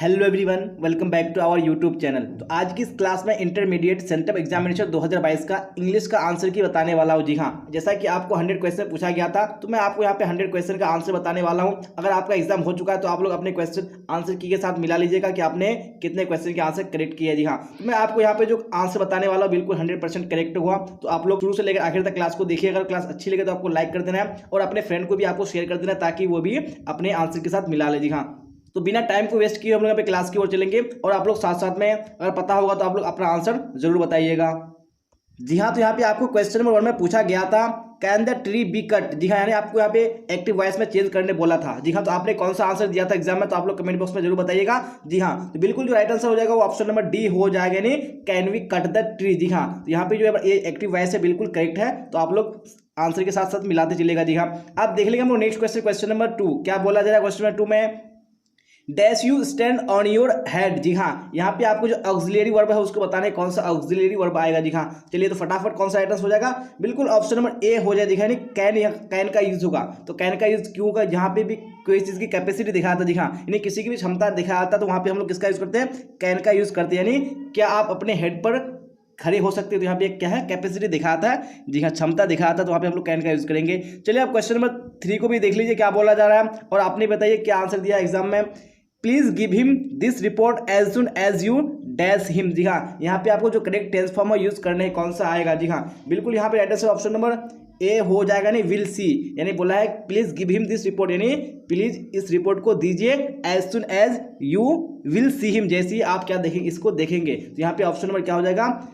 Hello everyone, welcome back to our YouTube channel. तो आज की इस क्लास में इंटरमीडिएट सेंटअप एग्जामिनेशन 2022 का इंग्लिश का आंसर की बताने वाला हूं। जी हाँ, जैसा कि आपको 100 क्वेश्चन पूछा गया था, तो मैं आपको यहाँ पे 100 क्वेश्चन का आंसर बताने वाला हूं। अगर आपका एग्जाम हो चुका है तो आप लोग अपने क्वेश्चन आंसर की के साथ मिला लीजिएगा कि आपने कितने क्वेश्चन के आंसर करेक्ट किया। जी हाँ, तो मैं आपको यहाँ पे जो आंसर बताने वाला हूँ बिल्कुल 100% करेक्ट हुआ। तो आप लोग शुरू से लेकर आखिर तक क्लास को देखिए। अगर क्लास अच्छी लगे तो आपको लाइक कर देना है और अपने फ्रेंड को भी आपको शेयर कर देना है ताकि वो भी अपने आंसर के साथ मिला ले। जी हाँ, तो बिना टाइम को वेस्ट किए हम लोग यहाँ पे क्लास की ओर चलेंगे और आप लोग साथ साथ में अगर पता होगा तो आप लोग अपना आंसर जरूर बताइएगा। जी हाँ, तो यहाँ पे आपको क्वेश्चन नंबर 1 में पूछा गया था, can the tree be cut. जी हाँ, यानी आपको यहाँ पे एक्टिव वॉइस में चेंज करने बोला था। जी हाँ, तो आपने कौन सा आंसर दिया था एग्जाम में, तो आप लोग कमेंट बॉक्स में जरूर बताइएगा। जी हाँ, तो बिल्कुल जो राइट आंसर हो जाएगा वो ऑप्शन नंबर डी हो जाएगा, यानी can we cut the tree. जी हाँ, तो यहाँ पे जो है एक्टिव वॉइस है बिल्कुल करेक्ट है, तो आप लोग आंसर के साथ साथ मिलाते चलेगा। जी हाँ, आप देख लेंगे हम लोग नेक्स्ट क्वेश्चन, क्वेश्चन नंबर 2 क्या बोला जा रहा है क्वेश्चन नंबर 2 में, dash you stand on your head. जी हाँ, यहाँ पे आपको जो ऑक्सिलरी वर्ब है उसको बताना है कौन सा ऑक्सिलरी वर्ब आएगा। जी हाँ, चलिए तो फटाफट कौन सा आइटम्स हो जाएगा, बिल्कुल ऑप्शन नंबर ए हो जाएगा। यानी कैन का यूज होगा। तो कैन का यूज क्यों होगा, जहाँ पे भी कोई चीज की कैपेसिटी दिखाया था। जी हाँ, यानी किसी की भी क्षमता दिखाया था तो वहां पे हम लोग किसका यूज करते हैं, कैन का यूज करते हैं। यानी क्या आप अपने हेड पर खड़े हो सकते हैं, तो यहाँ पे क्या है, कैपेसिटी दिखाता है। जी हाँ, क्षमता दिखाता है, तो वहाँ पे हम लोग कैन का यूज करेंगे। चलिए आप क्वेश्चन नंबर 3 को भी देख लीजिए क्या बोला जा रहा है और आपने बताइए क्या आंसर दिया एग्जाम में। Please give him this report as soon as you dash him. जी हाँ, यहाँ पे आपको जो करेक्ट टेंस फॉर्म यूज करने हैं कौन सा आएगा। जी हाँ, बिल्कुल यहाँ पे right answer option number A हो जाएगा, नहीं विल सी। यानी बोला है please give him this report, यानी प्लीज इस रिपोर्ट को दीजिए as soon as you will see him, जैसे ही आप क्या देखेंगे, इसको देखेंगे। तो यहाँ पे ऑप्शन नंबर क्या हो जाएगा,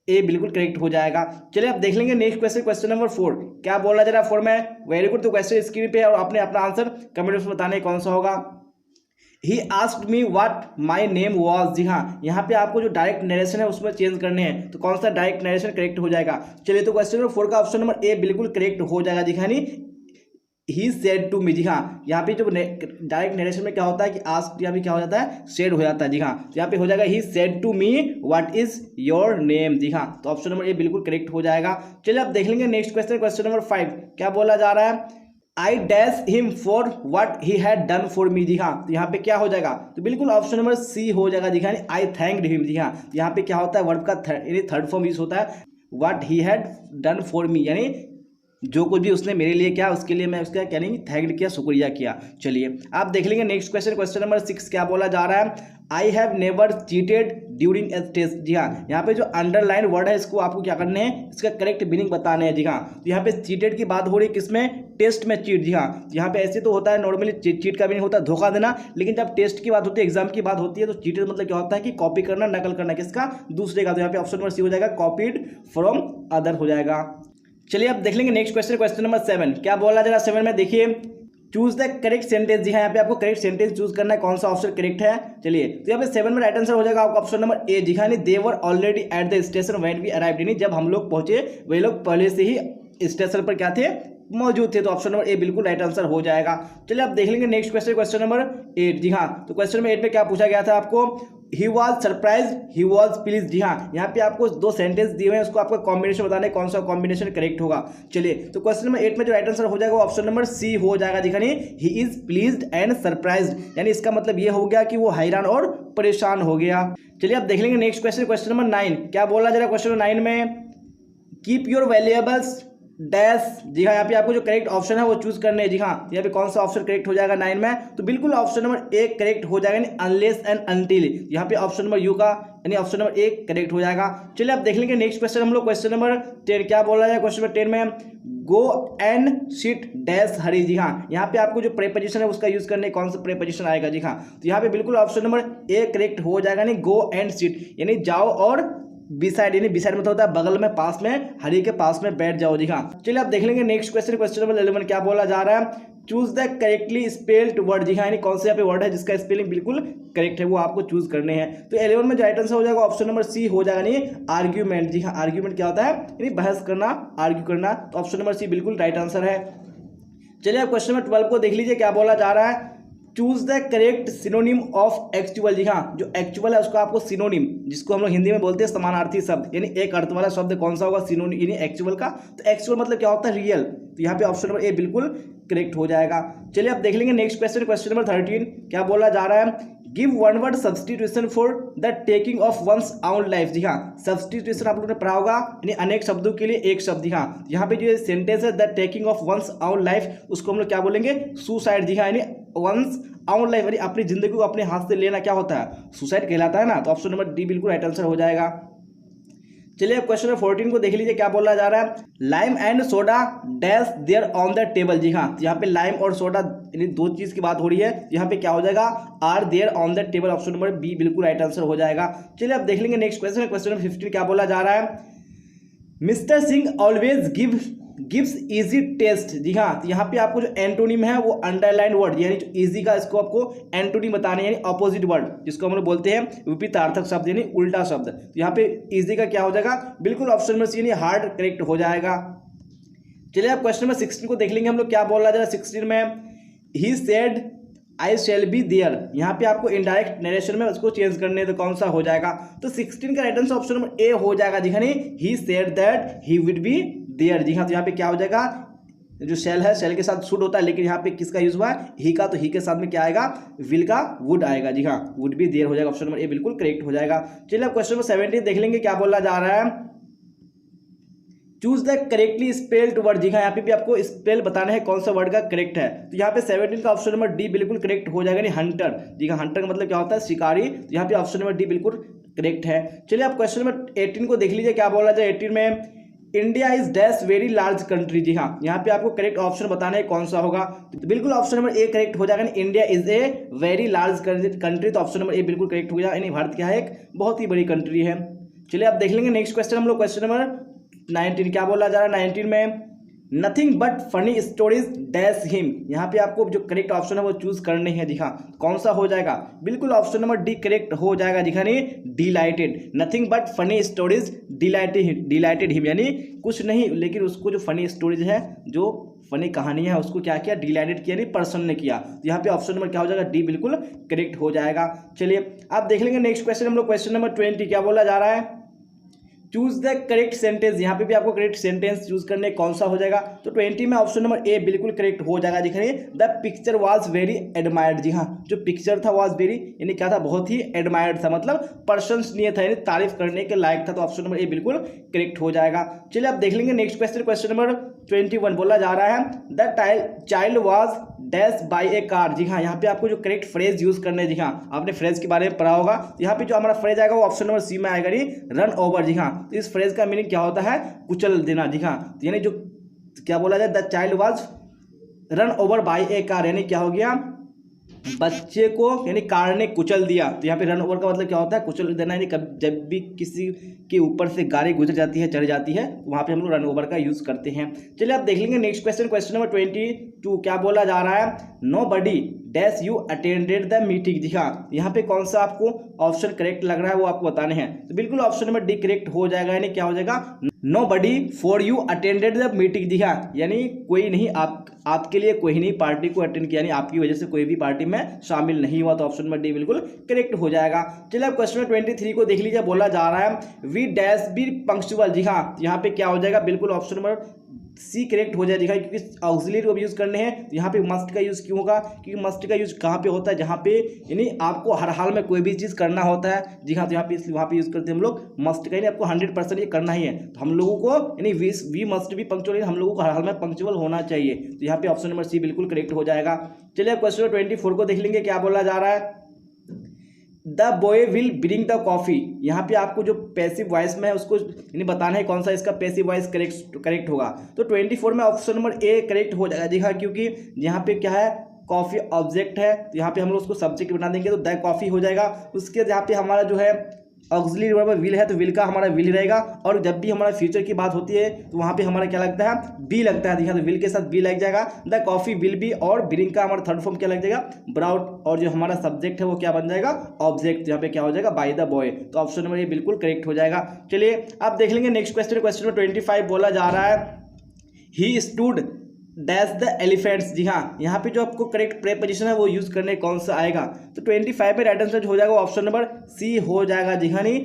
ए बिल्कुल करेक्ट हो जाएगा। चलिए आप देख लेंगे नेक्स्ट क्वेश्चन, क्वेश्चन नंबर 4 क्या बोला जा रहा है 4 में। वेरी गुड, तो क्वेश्चन स्क्रीन पे है और आपने अपना आंसर कमेंट में बताने कौन सा होगा। He asked me what my name was. जी हाँ, यहाँ पे आपको जो डायरेक्ट नरेशन है उसमें चेंज करने हैं, तो कौन सा डायरेक्ट नरेशन करेक्ट हो जाएगा। चलिए तो क्वेश्चन नंबर 4 का ऑप्शन नंबर ए बिल्कुल करेक्ट हो जाएगा। जी हाँ, ही सेड टू मी। जी हाँ, यहाँ पे जो डायरेक्ट नरेशन में क्या होता है कि आस्क या भी क्या हो जाता है, सेड हो जाता है। जी हाँ, तो यहाँ पे हो जाएगा he said to me what is your name. जी हाँ, तो ऑप्शन नंबर ए बिल्कुल करेक्ट हो जाएगा। चलिए आप देख लेंगे नेक्स्ट क्वेश्चन, क्वेश्चन नंबर 5 क्या बोला जा रहा है, I dash him for what he had done for me. जी हाँ, तो यहाँ पे क्या हो जाएगा, तो बिल्कुल ऑप्शन नंबर सी हो जाएगा। जी हाँ, आई थैंक्ड हिम। जी हाँ, यहाँ पे क्या होता है, वर्ब का थर्ड फॉर्म यूज होता है, what he had done for मी, यानी जो कुछ भी उसने मेरे लिए किया उसके लिए मैं उसका क्या नहीं थैंक किया, शुक्रिया किया। चलिए आप देख लेंगे नेक्स्ट क्वेश्चन, क्वेश्चन नंबर 6 क्या बोला जा रहा है, I have never cheated during a test. जी हाँ, यहाँ पे जो अंडरलाइन वर्ड है इसको आपको क्या करने हैं, इसका करेक्ट मीनिंग बताने हैं। जी हाँ, तो यहाँ पे चीटेड की बात हो रही है किसमें, टेस्ट में चीट। जी हाँ, यहाँ पे ऐसे तो होता है नॉर्मली चीट का मीनिंग होता है धोखा देना, लेकिन जब टेस्ट की बात होती है, एग्जाम की बात होती है, तो चीटेड मतलब क्या होता है कि कॉपी करना, नकल करना, किसका, दूसरे का। तो यहाँ पे ऑप्शन नंबर सी हो जाएगा, कॉपीड फ्रॉम अदर हो जाएगा। चलिए अब देख लेंगे नेक्स्ट क्वेश्चन, क्वेश्चन नंबर 7 क्या बोला जा रहा है 7 में, देखिए चूज द करेक्ट सेंटेंस। जी हाँ, यहाँ पे आपको करेक्ट सेंटेंस चूज करना है, कौन सा ऑप्शन करेक्ट है। चलिए तो यहाँ पे 7 में राइट आंसर हो जाएगा आपका ऑप्शन नंबर ए। जी हाँ, they were already at the station when we arrived, यानी जब हम लोग पहुंचे वे लोग पहले से ही स्टेशन पर क्या थे, मौजूद थे। तो ऑप्शन नंबर ए बिल्कुल राइट आंसर हो जाएगा। चलिए आप देख लेंगे नेक्स्ट क्वेश्चन, क्वेश्चन नंबर 8। जी हाँ, तो क्वेश्चन नंबर 8 में क्या पूछा गया था आपको, he was surprise he was please. जी हाँ, यहाँ पे आपको 2 सेंटेंस दिए हुए हैं, उसको आपका कॉम्बिनेशन बताना है, कौन सा कॉम्बिनेशन करेक्ट होगा। चलिए तो क्वेश्चन नंबर 8 में जो राइट आंसर हो जाएगा ऑप्शन नंबर सी हो जाएगा। दिखानी he is pleased and surprised, यानी इसका मतलब ये हो गया कि वो हैरान और परेशान हो गया। चलिए आप देख लेंगे नेक्स्ट क्वेश्चन, क्वेश्चन नंबर 9 क्या बोला जा रहा है क्वेश्चन नंबर 9 में, कीप योर वैल्यूएबल्स डैश। जी हाँ, यहाँ पे आपको जो करेक्ट ऑप्शन है वो चूज करने हैं। जी हाँ, यहाँ पे कौन सा ऑप्शन करेक्ट हो जाएगा 9 में, तो बिल्कुल ऑप्शन नंबर ए करेक्ट हो जाएगा, यानी अनलेस एंड अनटिल। यहाँ पे ऑप्शन नंबर यू का यानी ऑप्शन नंबर ए करेक्ट हो जाएगा। चलिए आप देख लेंगे नेक्स्ट क्वेश्चन हम लोग, क्वेश्चन नंबर 10 क्या बोला जाए क्वेश्चन नंबर 10 में, गो एंड सिट डैश हरी। जी हाँ, यहाँ पे आपको जो प्रेपोजिशन है उसका यूज करने, कौन सा प्रेपोजिशन आएगा। जी हाँ, तो यहाँ पे बिल्कुल ऑप्शन नंबर ए करेक्ट हो जाएगा, यानी गो एंड सिट, यानी जाओ और बिसाइड, यानी बिसाइड मतलब होता है बगल में, पास में, हरी के पास में बैठ जाओ। जी हाँ, चलिए आप देख लेंगे नेक्स्ट क्वेश्चन, क्वेश्चन नंबर 11 क्या बोला जा रहा है, choose the correctly spelled word. जी हाँ, यानी कौन से यहाँ पे वर्ड है जिसका स्पेलिंग बिल्कुल करेक्ट है वो आपको चूज करने हैं। तो 11 में जो राइट आंसर हो जाएगा ऑप्शन नंबर सी हो जाएगा, नहीं आर्ग्यूमेंट। जी हाँ, आर्ग्यूमेंट क्या होता है, यानी बहस करना, आर्ग्यू करना, तो ऑप्शन नंबर सी बिल्कुल राइट आंसर है। चलिए आप क्वेश्चन नंबर 12 को देख लीजिए क्या बोला जा रहा है, choose the correct synonym of actual. जी हाँ, जो एक्चुअल है उसको आपको सिनोनिम, जिसको हम लोग हिंदी में बोलते हैं समानार्थी शब्द, यानी एक अर्थ वाला शब्द कौन सा होगा, सिनोनिम, यानी एक्चुअल का। तो एक्चुअल मतलब क्या होता है, रियल। तो यहाँ पे ऑप्शन नंबर ए बिल्कुल करेक्ट हो जाएगा। चलिए अब देख लेंगे नेक्स्ट क्वेश्चन, क्वेश्चन नंबर 13 क्या बोला जा रहा है, give one word substitution for the taking of one's own life. जी हाँ, सब्सटीट्यूशन आप लोगों ने पढ़ा होगा, यानी अनेक शब्दों के लिए एक शब्द। जी हाँ, यहाँ पे जो सेंटेंस है the taking of one's own life, उसको हम लोग क्या बोलेंगे, सुसाइड। जी हाँ, यानी वंस आउन लाइफ यानी अपनी जिंदगी को अपने हाथ से लेना क्या होता है, सुसाइड कहलाता है ना। तो ऑप्शन नंबर डी बिल्कुल राइट आंसर हो जाएगा। चलिए अब क्वेश्चन नंबर 14 को देख लीजिए, क्या बोला जा रहा है, lime and soda dash there on the table. जी हाँ, यहाँ पे लाइम और सोडा यानी दो चीज की बात हो रही है, यहाँ पे क्या हो जाएगा, are there on the table. Option number B बिल्कुल राइट आंसर हो जाएगा। चलिए अब देख लेंगे नेक्स्ट क्वेश्चन। क्वेश्चन नंबर 15 क्या बोला जा रहा है, mister Singh always gives easy test. जी हाँ, तो यहाँ पे आपको जो एंटोनिम है वो अंडरलाइन वर्ड, यानी जो इजी का इसको आपको एंटोनिम बताने, यानी ऑपोजिट वर्ड, जिसको हम लोग बोलते हैं विपरीतार्थक शब्द यानी उल्टा शब्द। तो यहाँ पे इजी का क्या हो जाएगा, बिल्कुल ऑप्शन नंबर सी यानी हार्ड करेक्ट हो जाएगा। चलिए अब क्वेश्चन नंबर 16 को देख लेंगे हम लोग, क्या बोला जा रहा है 16 में, he said I shall be there. यहाँ पे आपको इनडायरेक्ट नरेशन में उसको चेंज करने तो कौन सा हो जाएगा, तो 16 का right answer option number A हो जाएगा। जी हाँ, he said that he would be there. जी हाँ, तो यहाँ पे क्या हो जाएगा, जो शेल है शेल के साथ शुड होता है, लेकिन यहाँ पे किसका यूज हुआ है, ही का, तो ही के साथ में क्या आएगा, विल का वुड आएगा। जी हाँ, वुड बी देयर हो जाएगा, ऑप्शन नंबर ए बिल्कुल करेक्ट हो जाएगा। चलिए अब क्वेश्चन नंबर 17 देख लेंगे, क्या बोला जा रहा है, choose the correctly spelled word. जी हाँ, यहाँ पे भी आपको स्पेल बताना है कौन सा वर्ड का करेक्ट है। तो यहाँ पे 17 का ऑप्शन नंबर डी बिल्कुल करेक्ट हो जाएगा, यानी हंटर। जी हाँ, हंटर का मतलब क्या होता है, शिकारी। तो यहाँ पे ऑप्शन नंबर डी बिल्कुल करेक्ट है। चलिए आप क्वेश्चन नंबर 18 को देख लीजिए, क्या बोला जाए 18 में, India is dash very large country. जी हाँ, यहाँ पे आपको करेक्ट ऑप्शन बताना है कौन सा होगा, तो बिल्कुल ऑप्शन नंबर ए करेक्ट हो जाएगा, India is a very large country. तो ऑप्शन नंबर ए बिल्कुल करेक्ट हो जाएगा, यानी भारत क्या है, एक बहुत ही बड़ी कंट्री है। चलिए आप देख लेंगे नेक्स्ट क्वेश्चन हम लोग, क्वेश्चन नंबर 19 क्या बोला जा रहा है 19 में, nothing but funny stories dash him. यहाँ पे आपको जो करेक्ट ऑप्शन है वो चूज करने हैं। दिखा कौन सा हो जाएगा, बिल्कुल ऑप्शन नंबर डी करेक्ट हो जाएगा। दिखा नहीं, dilated, nothing but funny stories dilated him, यानी कुछ नहीं लेकिन उसको जो फनी स्टोरीज है, जो फनी कहानी है, उसको क्या किया, डिलाइटेड किया, नहीं पर्सन ने किया। तो यहाँ पे ऑप्शन नंबर क्या हो जाएगा, डी बिल्कुल करेक्ट हो जाएगा। चलिए आप देख लेंगे नेक्स्ट क्वेश्चन हम लोग, क्वेश्चन नंबर 20 क्या बोला जा रहा है, चूज द करेक्ट सेंटेंस। यहाँ पे भी आपको करेक्ट सेंटेंस चूज करने कौन सा हो जाएगा, तो 20 में ऑप्शन नंबर ए बिल्कुल करेक्ट हो जाएगा। दिख रहे हैं, the picture was very admired. जी हाँ, जो पिक्चर था वाज वेरी यानी क्या था, बहुत ही एडमायर्ड था, मतलब प्रशंसनीय था, यानी तारीफ करने के लायक था। तो ऑप्शन नंबर ए बिल्कुल करेक्ट हो जाएगा। चलिए आप देख लेंगे नेक्स्ट क्वेश्चन, क्वेश्चन नंबर 21 बोला जा रहा है, the child was dash by a car. जी हाँ, यहाँ पे आपको जो करेक्ट फ्रेज यूज करना है। जी हाँ, आपने फ्रेज के बारे में पढ़ा होगा। यहाँ पे जो हमारा फ्रेज आएगा वो ऑप्शन नंबर सी में आएगा, रन ओवर। जी हाँ, तो इस फ्रेज का मीनिंग क्या होता है, कुचल देना। जी हाँ, यानी जो क्या बोला जाए, the child was run over by a car, यानी क्या हो गया, बच्चे को यानी कार ने कुचल दिया। तो यहाँ पे रन ओवर का मतलब क्या होता है, कुचल देना, यानी जब भी किसी के ऊपर से गाड़ी गुजर जाती है, चढ़ जाती है, तो वहाँ पे हम लोग रन ओवर का यूज करते हैं। चलिए आप देख लेंगे नेक्स्ट क्वेश्चन, क्वेश्चन नंबर 22 क्या बोला जा रहा है, nobody dash you attended the meeting. जी हाँ, यहाँ पे कौन सा आपको ऑप्शन करेक्ट लग रहा है वो आपको बताने हैं, तो बिल्कुल ऑप्शन नंबर डी करेक्ट हो जाएगा, यानी क्या हो जाएगा, nobody for you attended the meeting. जी हाँ, यानी कोई नहीं, आपके लिए कोई नहीं पार्टी को अटेंड किया, यानी आपकी वजह से कोई भी पार्टी में शामिल नहीं हुआ। तो ऑप्शन नंबर डी बिल्कुल करेक्ट हो जाएगा। चलिए अब क्वेश्चन नंबर 23 को देख लीजिए, बोला जा रहा है वी डैश बी पंक्चुअल। जी हाँ, यहाँ पे क्या हो जाएगा, बिल्कुल ऑप्शन नंबर सी करेक्ट हो जाएगा, क्योंकि ऑक्सिलरी को भी यूज करने हैं। यहाँ पे मस्ट का यूज क्यों होगा, क्योंकि मस्ट का यूज कहाँ पे होता है, जहाँ पे यानी आपको हर हाल में कोई भी चीज़ करना होता है। जी हाँ, तो यहाँ पे इसलिए वहाँ पे यूज करते हैं हम लोग मस्ट का, यानी आपको 100% ये करना ही है। तो हम लोगों को यानी वी मस्ट भी पंक्चुअल, हम लोगों को हर हाल में पंक्चुअल होना चाहिए। तो यहाँ पे ऑप्शन नंबर सी बिल्कुल करेक्ट हो जाएगा। चलिए क्वेश्चन नंबर 24 को देख लेंगे, क्या बोला जा रहा है, the boy will bring the coffee. यहाँ पे आपको जो पैसिव वॉइस में है उसको यानी बताना है कौन सा इसका पैसिव वॉइस करेक्ट होगा। तो 24 में ऑप्शन नंबर ए करेक्ट हो जाएगा। जी हाँ, क्योंकि यहाँ पे क्या है, कॉफी ऑब्जेक्ट है, तो यहाँ पे हम लोग उसको सब्जेक्ट बना देंगे, तो द कॉफी हो जाएगा। उसके यहाँ पे हमारा जो है ऑक्सिलरी वर्ब विल है, तो विल का हमारा विल रहेगा। और जब भी हमारा फ्यूचर की बात होती है तो वहाँ पे हमारा क्या लगता है, बी लगता है। देखिए, तो विल के साथ बी लग जाएगा, द कॉफी विल बी, और ब्रिंग का हमारा थर्ड फॉर्म क्या लग जाएगा, ब्राउट, और जो हमारा सब्जेक्ट है वो क्या बन जाएगा, ऑब्जेक्ट। यहाँ पे क्या हो जाएगा, बाय द बॉय। तो ऑप्शन नंबर ये बिल्कुल करेक्ट हो जाएगा। चलिए आप देख लेंगे नेक्स्ट क्वेश्चन, क्वेश्चन नंबर 25 बोला जा रहा है, he stood dash the elephants. जी हाँ, यहाँ पे जो आपको करेक्ट प्रेपोजिशन है वो यूज करने कौन सा आएगा, तो 25 में राइट आंसर हो जाएगा ऑप्शन नंबर सी हो जाएगा। जी हाँ, नहीं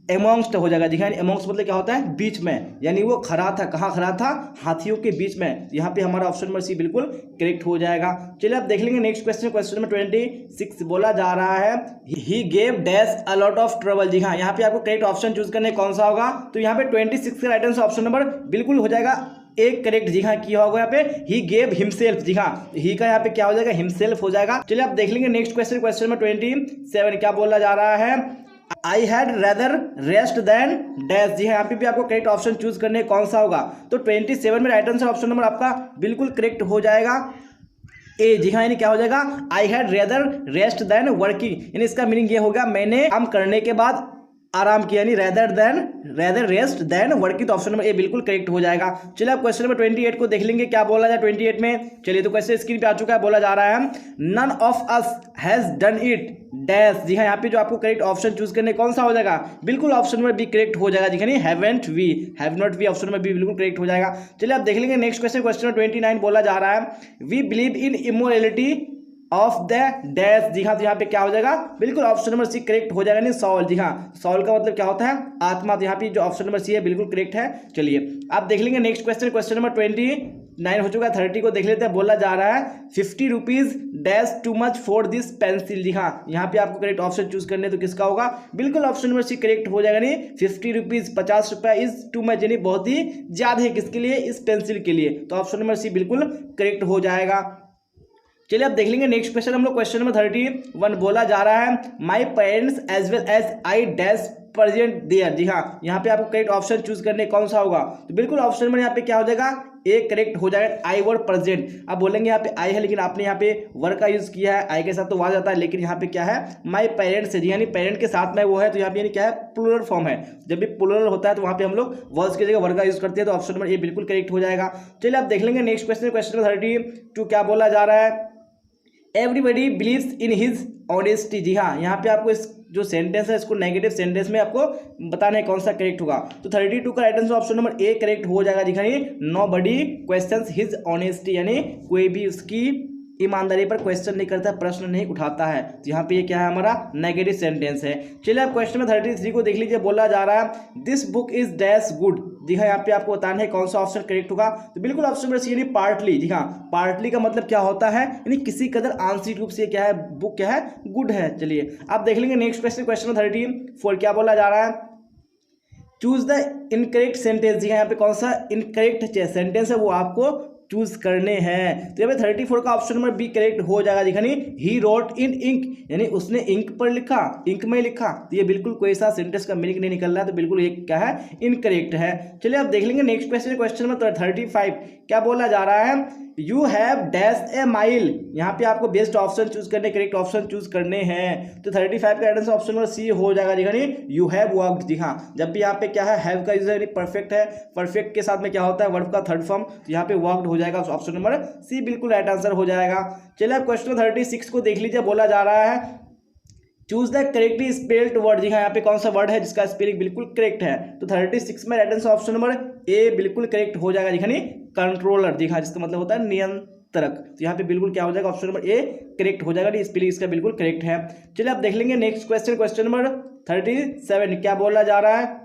एमोंगस्ट हो जाएगा। देखिए एमोंगस्ट मतलब क्या होता है, बीच में, यानी वो खड़ा था, कहाँ खड़ा था, हाथियों के बीच में। यहाँ पे हमारा ऑप्शन नंबर सी बिल्कुल करेक्ट हो जाएगा। चलिए आप देख लेंगे नेक्स्ट क्वेश्चन, क्वेश्चन नंबर 26 बोला जा रहा है he gave dash a lot of trouble. जी हाँ, यहाँ पे आपको करेक्ट ऑप्शन चूज करने कौन सा होगा, तो यहाँ पे 26 का राइट आंसर ऑप्शन नंबर बिल्कुल हो जाएगा एक करेक्ट। जी हाँ, किया होगा यहाँ पे ही गेव हिमसेल्फ। जी हाँ, ही का यहाँ पे क्या हो जाएगा, हिमसेल्फ हो जाएगा। चलिए आप देख लेंगे नेक्स्ट क्वेश्चन, क्वेश्चन नंबर 27 क्या बोला जा रहा है, I had rather rest than dash. जी हाँ, यहाँ पे भी आपको करेक्ट ऑप्शन चूज करने कौन सा होगा, तो 27 में राइट आंसर ऑप्शन नंबर आपका बिल्कुल करेक्ट हो जाएगा ए। जी हाँ, यानी क्या हो जाएगा, I had rather rest than working, यानी इसका मीनिंग ये होगा मैंने काम करने के बाद आराम किया, यानी रेदर रेस्ट देन वर्किंग, तो ऑप्शन नंबर ए बिल्कुल करेक्ट हो जाएगा। चलिए आप क्वेश्चन नंबर 28 को देख लेंगे क्या बोला जाए 28 में। चलिए तो क्वेश्चन स्क्रीन पे आ चुका है, बोला जा रहा है none of us has done it dash. जी हाँ, यहाँ पे जो आपको करेक्ट ऑप्शन चूज करने कौन सा हो जाएगा, बिल्कुल ऑप्शन नंबर बी करेक्ट हो जाएगा। जी हाँ, haven't we, have not we, option number B बिल्कुल करेक्ट हो जाएगा। चलिए आप देख लेंगे नेक्स्ट क्वेश्चन, क्वेश्चन नंबर 29 बोला जा रहा है we believe in immorality of the dash. जी हाँ, तो यहाँ पे क्या हो जाएगा, बिल्कुल ऑप्शन नंबर सी करेक्ट हो जाएगा, नहीं सॉल। जी हाँ, सॉल का मतलब क्या होता है, आत्मा, तो यहाँ पे जो ऑप्शन नंबर सी है बिल्कुल करेक्ट है। चलिए आप देख लेंगे नेक्स्ट क्वेश्चन, क्वेश्चन नंबर 29 हो चुका है, 30 को देख लेते हैं। बोला जा रहा है 50 rupees dash too much for this pencil. जी हाँ, यहाँ पे आपको करेक्ट ऑप्शन चूज करने तो किसका होगा, बिल्कुल ऑप्शन नंबर सी करेक्ट हो जाएगा। नहीं 50 रुपीज 50 रुपया इज टू मच, यानी बहुत ही ज्यादा है, किसके लिए, इस पेंसिल के लिए, तो ऑप्शन नंबर सी बिल्कुल करेक्ट हो जाएगा। चलिए आप देख लेंगे नेक्स्ट क्वेश्चन, हम लोग क्वेश्चन नंबर 31 बोला जा रहा है my parents as well as I dash present there. जी हाँ, यहाँ पे आपको करेक्ट ऑप्शन चूज करने कौन सा होगा, तो बिल्कुल ऑप्शन नंबर यहाँ पे क्या हो जाएगा, ए करेक्ट हो जाएगा। आई वर्ड प्रेजेंट, आप बोलेंगे यहाँ पे आई है, लेकिन आपने यहाँ पे वर्ड का यूज किया है, आई के साथ तो आ जाता है, लेकिन यहाँ पे क्या है, माई पेरेंट्स है। जी यानी पेरेंट के साथ में वो है, तो यहाँ पे यानी क्या है, प्लूरल फॉर्म है। जब भी प्लूरल होता है तो वहाँ पे हम लोग वर्ड्स की जगह वर्ड का यूज करते हैं, तो ऑप्शन नंबर ए बिल्कुल करेक्ट हो जाएगा। चलिए आप देख लेंगे नेक्स्ट क्वेश्चन, क्वेश्चन नंबर 32 क्या बोला जा रहा है everybody believes in his honesty. जी हाँ, यहाँ पे आपको इस जो सेंटेंस है इसको नेगेटिव सेंटेंस में आपको बताना है कौन सा करेक्ट होगा, तो 32 का right answer option number A correct हो जाएगा। दिखाइए नोबडी क्वेश्चंस हिज ऑनेस्टी, यानी कोई भी उसकी ईमानदारी पर क्वेश्चन नहीं करता, प्रश्न नहीं उठाता है, तो यहाँ पे ये क्या है, हमारा नेगेटिव सेंटेंस है। चलिए आप क्वेश्चन में 33 को देख लीजिए, बोला जा रहा है this book is dash good. जी हाँ, यहाँ पे आपको बताना है कौन सा ऑप्शन करेक्ट होगा, तो बिल्कुल ऑप्शन नंबर सी यानी पार्टली। जी हाँ, पार्टली का मतलब क्या होता है, यानी किसी कदर आंशिक रूप से क्या है, बुक क्या है, गुड है। चलिए आप देख लेंगे नेक्स्ट क्वेश्चन, क्वेश्चन नंबर 34 क्या बोला जा रहा है चूज द इनकरेक्ट सेंटेंस। जी हाँ, यहाँ पे कौन सा इनकरेक्ट सेंटेंस है वो आपको चूज करने हैं, तो यहाँ पे 34 का ऑप्शन नंबर बी करेक्ट हो जाएगा। दिखानी ही रोट इन इंक, यानी उसने इंक पर लिखा, इंक में लिखा, तो ये बिल्कुल कोई सा सेंटेंस का मीनिंग नहीं निकल रहा है, तो बिल्कुल ये क्या है, इनकरेक्ट है। चलिए आप देख लेंगे नेक्स्ट क्वेश्चन, क्वेश्चन नंबर 35 क्या बोला जा रहा है you have dash A mile. यहाँ पे आपको बेस्ट ऑप्शन चूज करने, करेक्ट ऑप्शन चूज करने हैं, तो 35 का आंसर ऑप्शन नंबर सी हो जाएगा। दिखानी यू हैव वर्कड। जी हाँ, जब भी यहाँ पे क्या है, हैव का यूज है, परफेक्ट है, परफेक्ट के साथ में क्या होता है, वर्ब का थर्ड फॉर्म, तो यहाँ पे वर्कड हो जाएगा, ऑप्शन नंबर सी बिल्कुल राइट आंसर हो जाएगा। चलिए आप क्वेश्चन 36 को देख लीजिए, बोला जा रहा है choose the correctly spelled word. जी हाँ, यहाँ पे कौन सा वर्ड है जिसका स्पेलिंग बिल्कुल करेक्ट है, तो 36 में राइट आंसर ऑप्शन नंबर ए बिल्कुल करेक्ट हो जाएगा। दिखानी कंट्रोलर। जी हाँ, जिसका मतलब होता है नियंत्रक, तो यहाँ पे बिल्कुल क्या हो जाएगा, ऑप्शन नंबर ए करेक्ट हो जाएगा, स्पेलिंग इसका बिल्कुल करेक्ट है। चलिए आप देख लेंगे नेक्स्ट क्वेश्चन, क्वेश्चन नंबर 37 क्या बोला जा रहा है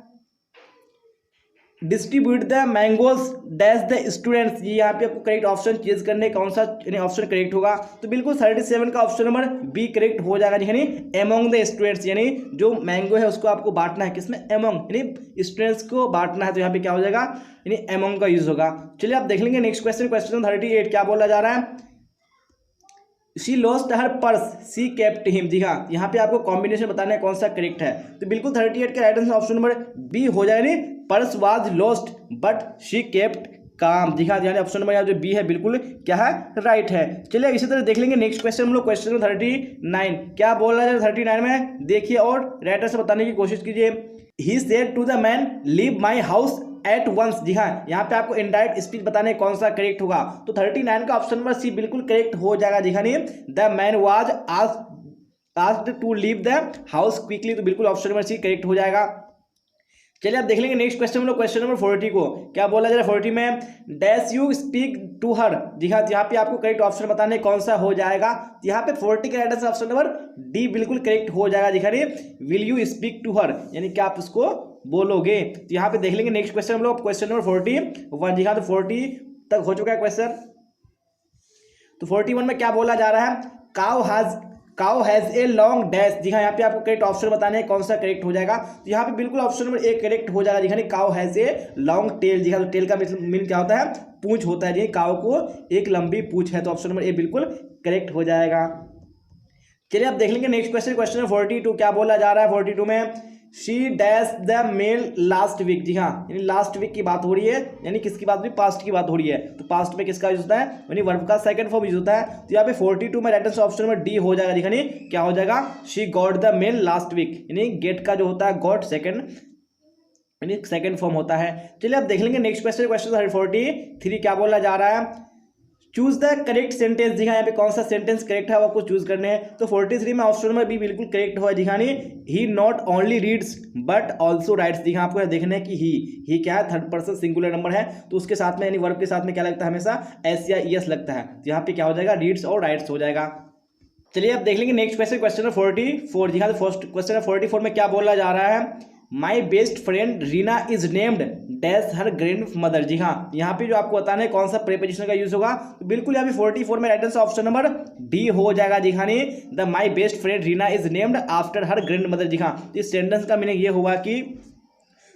distribute the mangoes dash the students. ये यहाँ पे आपको करेक्ट ऑप्शन चूज करने कौन सा ऑप्शन करेक्ट होगा, तो बिल्कुल 37 का ऑप्शन नंबर बी करेक्ट हो जाएगा। यानी एमोंग द स्टूडेंट्स, यानी जो मैंगो है उसको आपको बांटना है, किसमें, एमोंग, यानी स्टूडेंट्स को बांटना है, तो यहाँ पे क्या हो जाएगा, यानी एमोंग का यूज होगा। चलिए आप देख लेंगे नेक्स्ट क्वेश्चन, क्वेश्चन 38 क्या बोला जा रहा है she lost her purse she kept him. जी हाँ, यहाँ पे आपको कॉम्बिनेशन बताना है कौन सा करेक्ट है, तो बिल्कुल 38 का right answer option number B हो जाएगा, purse was lost but she kept calm. जी हाँ, यानी ऑप्शन नंबर यहाँ जो बी है बिल्कुल क्या है, राइट है। चलिए इसी तरह देख लेंगे नेक्स्ट क्वेश्चन हम लोग, क्वेश्चन नंबर 39 क्या बोल रहा है 39 में, देखिए और राइट आंसर बताने की कोशिश कीजिए। He said to the man leave my house at once. जी हाँ, यहाँ पे आपको इनडायरेक्ट स्पीच बताने कौन सा करेक्ट होगा, तो 39 का ऑप्शन नंबर सी बिल्कुल करेक्ट हो जाएगा। दिखानी the man was asked to leave the house quickly, तो बिल्कुल ऑप्शन नंबर सी करेक्ट हो जाएगा। चलिए आप देख लेंगे नेक्स्ट क्वेश्चन हम लोग क्वेश्चन नंबर 40 को। क्या बोला जा रहा है 40 में, dash you speak to her. जी हाँ, यहाँ पे आपको करेक्ट ऑप्शन बताने कौन सा हो जाएगा। यहाँ पे 40 का right answer option number D बिल्कुल करेक्ट हो जाएगा। दिखाइए, will you speak to her, यानी कि आप उसको बोलोगे। तो यहाँ पे देख लेंगे नेक्स्ट क्वेश्चन हम लोग क्वेश्चन नंबर 41। जी हाँ, तो 40 तक हो चुका है क्वेश्चन। तो 41 में क्या बोला जा रहा है, cow has a long dash. जी हाँ, यहाँ पे आपको करेक्ट ऑप्शन बताने हैं कौन सा करेक्ट हो जाएगा। तो यहाँ पे बिल्कुल ऑप्शन नंबर ए करेक्ट हो जाएगा। जी हाँ, cow has a long tail. जी हाँ, तो टेल का मीन क्या होता है, पूंछ होता है। जी, काउ को एक लंबी पूंछ है, तो ऑप्शन नंबर ए बिल्कुल करेक्ट हो जाएगा। चलिए आप देख लेंगे नेक्स्ट क्वेश्चन, क्वेश्चन नंबर 42। क्या बोला जा रहा है 42 में, she dash the mail last week. जी हाँ, यानी लास्ट वीक की बात हो रही है, यानी किसकी बात हो रही है, पास्ट की बात हो रही है। तो पास्ट में किसका यूज होता है, यानी वर्ब का सेकंड फॉर्म यूज होता है। तो यहाँ पे 42 में right answer option number D हो जाएगा। दिखानी क्या हो जाएगा, she got the mail last week, यानी गेट का जो होता है गॉट सेकंड, यानी सेकंड फॉर्म होता है। चलिए आप देख लेंगे नेक्स्ट क्वेश्चन, क्वेश्चन 43। क्या बोला जा रहा है, चूज द करेक्ट सेंटेंस। जी हाँ, यहाँ पे कौन सा सेंटेंस करेक्ट है वो आपको चूज करने हैं। तो 43 में ऑप्शन नंबर बी बिल्कुल करेक्ट हुआ। जी हाँ, he not only reads but also writes. जी हाँ, आपको देखना है कि ही क्या है, थर्ड पर्सन सिंगुलर नंबर है, तो उसके साथ में यानी वर्ब के साथ में क्या लगता है, हमेशा एस या ईएस लगता है। तो यहाँ पे क्या हो जाएगा, रीड्स और राइट्स हो जाएगा। चलिए आप देख लेंगे नेक्स्ट क्वेश्चन, क्वेश्चन नंबर 44। जी हाँ, तो फर्स्ट क्वेश्चन 44 में क्या बोला जा रहा है, my best friend Reena is named dash her grandmother. जी हाँ, यहाँ पे जो आपको बताना है कौन सा प्रीपोजिशन का यूज होगा, तो बिल्कुल यहाँ पे 44 में right answer option number D हो जाएगा। जी हाँ, the my best friend Reena is named after her grandmother. जी हाँ, इस सेंटेंस का मीनिंग ये हुआ कि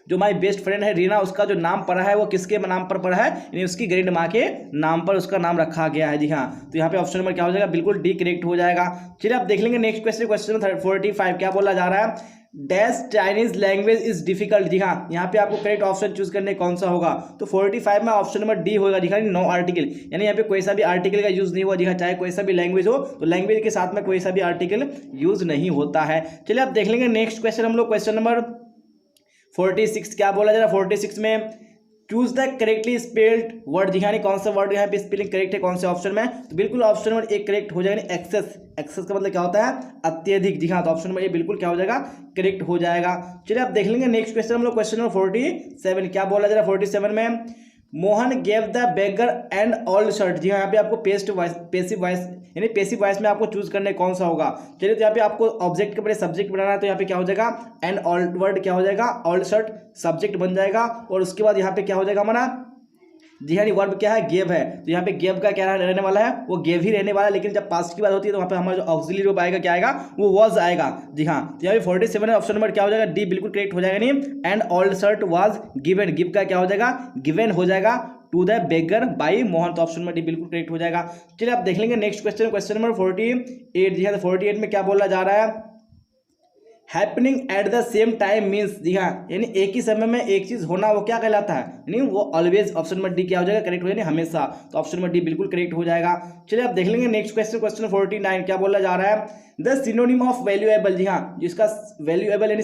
जो माई बेस्ट फ्रेंड है रीना, उसका जो नाम पड़ा है वो किसके नाम पर पड़ा है, यानी उसकी ग्रैंड माँ के नाम पर उसका नाम रखा गया है। जी हाँ, तो यहाँ पे ऑप्शन नंबर क्या हो जाएगा, बिल्कुल डी करेक्ट हो जाएगा। चलिए आप देख लेंगे नेक्स्ट क्वेश्चन, क्वेश्चन 45। क्या बोला जा रहा है, dash Chinese language is difficult. जी हाँ, यहाँ पे आपको करेक्ट ऑप्शन चूज करने कौन सा होगा। तो 45 में ऑप्शन नंबर डी होगा। दिखा नो आर्टिकल, यानी यहाँ पे कोई सा भी आर्टिकल का यूज नहीं हुआ। जी हाँ, चाहे कोई सा भी लैंग्वेज हो, तो लैंग्वेज के साथ में कोई सा भी आर्टिकल यूज नहीं होता है। चलिए आप देख लेंगे नेक्स्ट क्वेश्चन हम लोग क्वेश्चन नंबर 46। क्या बोला जा रहा है 46 में, choose the correctly spelled word. जी हाँ, कौन सा वर्ड यहाँ पे स्पेलिंग करेक्ट है कौन से ऑप्शन में, तो बिल्कुल ऑप्शन नंबर एक करेक्ट हो जाएगा। एक्सेस, एक्सेस का मतलब क्या होता है, अत्यधिक। जी हाँ, तो ऑप्शन नंबर ए बिल्कुल क्या हो जाएगा, करेक्ट हो जाएगा। चलिए आप देख लेंगे नेक्स्ट क्वेश्चन हम लोग क्वेश्चन नंबर 47। क्या बोला जा रहा है 47 में, Mohan gave the beggar and old shirt. जी हाँ, यहाँ पे आपको पेसिव वॉइस यानी पेसिव वॉइस में आपको चूज करने कौन सा होगा। चलिए तो यहाँ पे आपको ऑब्जेक्ट के बड़े सब्जेक्ट बनाना है, तो यहाँ पे क्या हो जाएगा, एंड ओल्ड वर्ड क्या हो जाएगा, ओल्ड शर्ट सब्जेक्ट बन जाएगा। और उसके बाद यहाँ पे क्या हो जाएगा हमारा, जी हाँ, वर्ब क्या है, गेव है। तो यहाँ पे गेव का क्या रहने वाला है, वो गेव ही रहने वाला है। लेकिन जब पास्ट की बात होती है तो वहाँ पे हमारा जो ऑक्सिलरी वर्ब आएगा क्या आएगा, वो वाज आएगा। जी हाँ, तो यहाँ पे 47 ऑप्शन नंबर क्या हो जाएगा, डी बिल्कुल करेक्ट हो जाएगा। नहीं, and old shirt was given, give का क्या हो जाएगा, गिवन हो जाएगा to the beggar by Mohan. तो ऑप्शन नंबर डी बिल्कुल करेक्ट हो जाएगा। चलिए आप देख लेंगे नेक्स्ट क्वेश्चन, क्वेश्चन नंबर 48। जी हाँ, 48 में क्या बोला जा रहा है, happening at the same time means. जी हाँ, यानी एक ही समय में एक चीज होना, वो क्या कहलाता है, यानी वो ऑलवेज। ऑप्शन नंबर डी क्या हो जाएगा, करेक्ट हो जाएगा, हमेशा। तो ऑप्शन नंबर डी बिल्कुल करेक्ट हो जाएगा। चलिए आप देख लेंगे नेक्स्ट क्वेश्चन, क्वेश्चन 49। क्या बोला जा रहा है, द सिनोनिम ऑफ वैल्यूएबल। जी हाँ, जिसका वैल्यूएबल यानी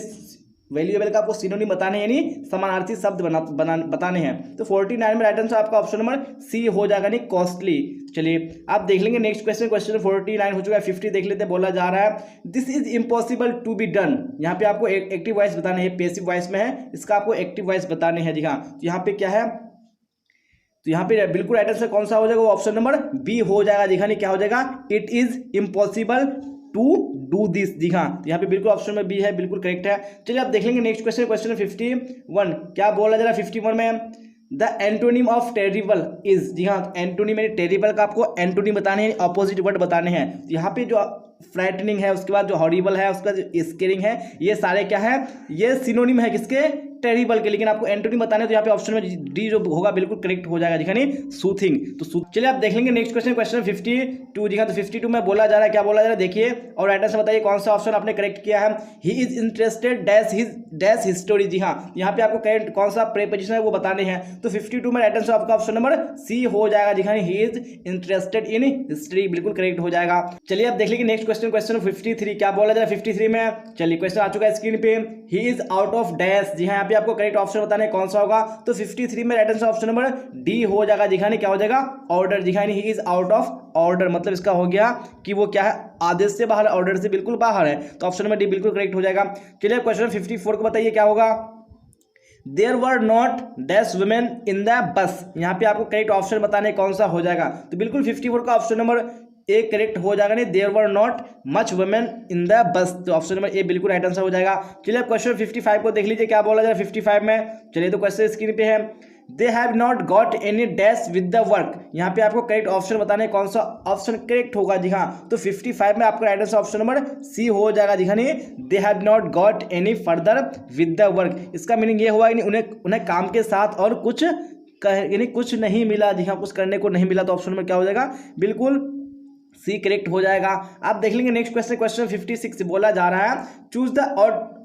वैल्यूएबल का आपको सिनोनिम बताने यानी समानार्थी शब्द बताने हैं। तो 49 में राइट आंसर आपका ऑप्शन नंबर सी हो जाएगा, यानी कॉस्टली। चलिए आप देख लेंगे नेक्स्ट क्वेश्चन, क्वेश्चन 49 हो चुका है। 50 देख लेते हैं। बोला जा रहा है, this is impossible to be done. यहाँ पे आपको एक्टिव वॉइस बताने हैं, पेसिव वॉइस में है, इसका आपको एक्टिव वॉइस बताने हैं। जी हाँ, तो यहाँ पे क्या है, तो यहाँ पे बिल्कुल राइट आंसर कौन सा हो जाएगा, वो ऑप्शन नंबर बी हो जाएगा। दिखाने क्या हो जाएगा, it is impossible to do this. जी हाँ, तो यहाँ पे बिल्कुल ऑप्शन में बी है, बिल्कुल करेक्ट है। चलिए आप देख लेंगे नेक्स्ट क्वेश्चन, क्वेश्चन 51। क्या बोला जा रहा है 51 में, the antonym of terrible is. जी हाँ, एंटोनिम यानी टेरिबल का आपको एंटोनिम बताने हैं, ऑपोजिट वर्ड बताने हैं। तो यहाँ पे जो फ्रैटनिंग है, उसके बाद जो हॉरिबल है, उसका जो स्केरिंग है, ये सारे क्या है, ये सिनोनिम है किसके, टेरिबल के। लेकिन आपको एंटोनिम बताने, तो यहाँ पे ऑप्शन में डी जो होगा बिल्कुल करेक्ट हो जाएगा। दिखानी सूथिंग, तो चलिए आप देख लेंगे नेक्स्ट क्वेश्चन, क्वेश्चन 52। जी हाँ, तो 52 में बोला जा रहा है, क्या बोला जा रहा है देखिए, और राइट आंसर बताइए कौन सा ऑप्शन आपने करेक्ट किया है। He is interested dash history. जी हाँ, यहाँ पे आपको करेक्ट कौन सा प्रीपोजिशन है वो बताने हैं। तो 52 में राइट आंसर आपका ऑप्शन नंबर सी हो जाएगा। जी हाँ, ही इज इंटरेस्टेड इन हिस्ट्री, बिल्कुल करेक्ट हो जाएगा। चलिए आप देख लेंगे नेक्स्ट क्वेश्चन, क्वेश्चन 53। क्या बोला जा रहा है 53 में, चलिए क्वेश्चन आ चुका है स्क्रीन पे, he is out of dash. जी हाँ, यहाँ पे आपको करेक्ट ऑप्शन बताने कौन सा होगा। तो 53 में right answer option number D हो जाएगा। दिखाने क्या हो जाएगा, ऑर्डर। दिखाने ही इज आउट ऑफ ऑर्डर, मतलब इसका हो गया कि वो क्या है, आदेश से बाहर, ऑर्डर से बिल्कुल बाहर है। तो ऑप्शन नंबर डी बिल्कुल करेक्ट हो जाएगा। चलिए क्वेश्चन 54 को बताइए क्या होगा। There were not dash women in the bus. यहाँ पे आपको करेक्ट ऑप्शन बताने कौन सा हो जाएगा, तो बिल्कुल 54 का ऑप्शन नंबर ए करेक्ट हो जाएगा। नहीं, there were not much women in the bus, तो ऑप्शन नंबर ए बिल्कुल राइट आंसर हो जाएगा। चलिए अब क्वेश्चन 55 को देख लीजिए क्या बोला जाएगा 55 में। चलिए तो क्वेश्चन स्क्रीन पे है, दे have not got any dash with the work. यहाँ पे आपको करेक्ट ऑप्शन बताने कौन सा ऑप्शन करेक्ट होगा। जी हाँ, तो 55 में आपका right answer option number C हो जाएगा। जी हाँ, नहीं, they have not got any further with the work. इसका मीनिंग ये हुआ कि उन्हें काम के साथ और कुछ यानी कुछ नहीं मिला। जी हाँ, कुछ करने को नहीं मिला, तो ऑप्शन नंबर क्या हो जाएगा, बिल्कुल सी करेक्ट हो जाएगा। आप देख लेंगे नेक्स्ट क्वेश्चन, क्वेश्चन 56 बोला जा रहा है choose the